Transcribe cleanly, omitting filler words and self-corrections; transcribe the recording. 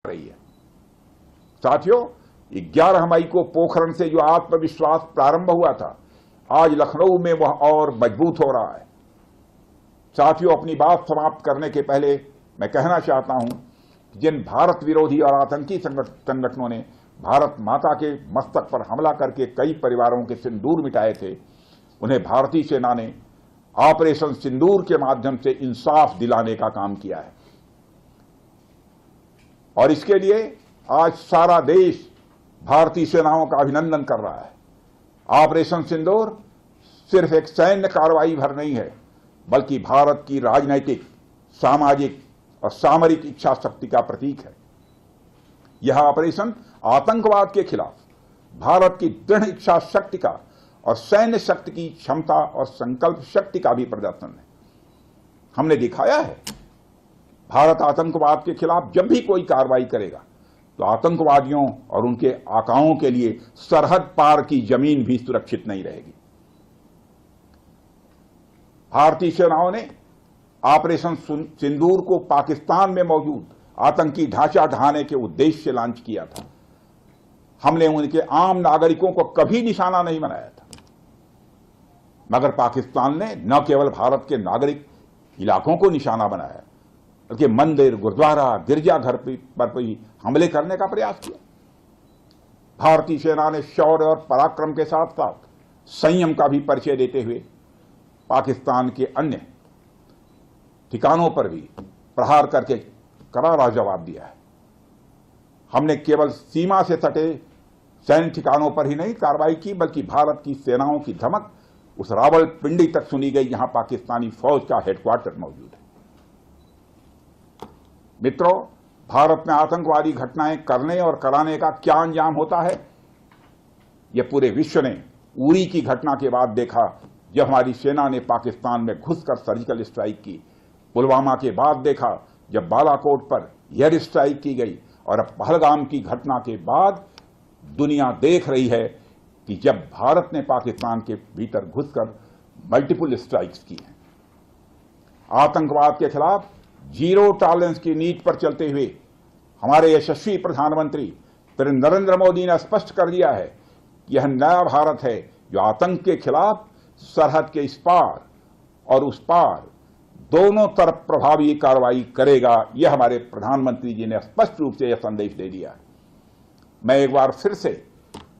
रही है। साथियों, 11 मई को पोखरण से जो आत्मविश्वास प्रारंभ हुआ था, आज लखनऊ में वह और मजबूत हो रहा है। साथियों, अपनी बात समाप्त करने के पहले मैं कहना चाहता हूं कि जिन भारत विरोधी और आतंकी संगठनों ने भारत माता के मस्तक पर हमला करके कई परिवारों के सिंदूर मिटाए थे, उन्हें भारतीय सेना ने ऑपरेशन सिंदूर के माध्यम से इंसाफ दिलाने का काम किया है। और इसके लिए आज सारा देश भारतीय सेनाओं का अभिनंदन कर रहा है। ऑपरेशन सिंदूर सिर्फ एक सैन्य कार्रवाई भर नहीं है, बल्कि भारत की राजनैतिक, सामाजिक और सामरिक इच्छा शक्ति का प्रतीक है। यह ऑपरेशन आतंकवाद के खिलाफ भारत की दृढ़ इच्छा शक्ति का और सैन्य शक्ति की क्षमता और संकल्प शक्ति का भी प्रदर्शन है। हमने दिखाया है, भारत आतंकवाद के खिलाफ जब भी कोई कार्रवाई करेगा तो आतंकवादियों और उनके आकाओं के लिए सरहद पार की जमीन भी सुरक्षित नहीं रहेगी। भारतीय सेनाओं ने ऑपरेशन सिंदूर को पाकिस्तान में मौजूद आतंकी ढांचा ढहाने के उद्देश्य से लॉन्च किया था। हमने उनके आम नागरिकों को कभी निशाना नहीं बनाया था, मगर पाकिस्तान ने न केवल भारत के नागरिक इलाकों को निशाना बनाया, बल्कि मंदिर, गुरुद्वारा, गिरजाघर पर भी हमले करने का प्रयास किया। भारतीय सेना ने शौर्य और पराक्रम के साथ साथ संयम का भी परिचय देते हुए पाकिस्तान के अन्य ठिकानों पर भी प्रहार करके करारा जवाब दिया है। हमने केवल सीमा से सटे सैन्य ठिकानों पर ही नहीं कार्रवाई की, बल्कि भारत की सेनाओं की धमक उस रावलपिंडी तक सुनी गई जहां पाकिस्तानी फौज का हेडक्वार्टर मौजूद है। मित्रों, भारत में आतंकवादी घटनाएं करने और कराने का क्या अंजाम होता है, यह पूरे विश्व ने उरी की घटना के बाद देखा, जब हमारी सेना ने पाकिस्तान में घुसकर सर्जिकल स्ट्राइक की। पुलवामा के बाद देखा, जब बालाकोट पर एयर स्ट्राइक की गई, और अब पहलगाम की घटना के बाद दुनिया देख रही है कि जब भारत ने पाकिस्तान के भीतर घुसकर मल्टीपल स्ट्राइक्स की हैं। आतंकवाद के खिलाफ जीरो टॉलरेंस की नीति पर चलते हुए हमारे यशस्वी प्रधानमंत्री नरेंद्र मोदी ने स्पष्ट कर दिया है कि यह नया भारत है जो आतंक के खिलाफ सरहद के इस पार और उस पार दोनों तरफ प्रभावी कार्रवाई करेगा। यह हमारे प्रधानमंत्री जी ने स्पष्ट रूप से यह संदेश दे दिया है। मैं एक बार फिर से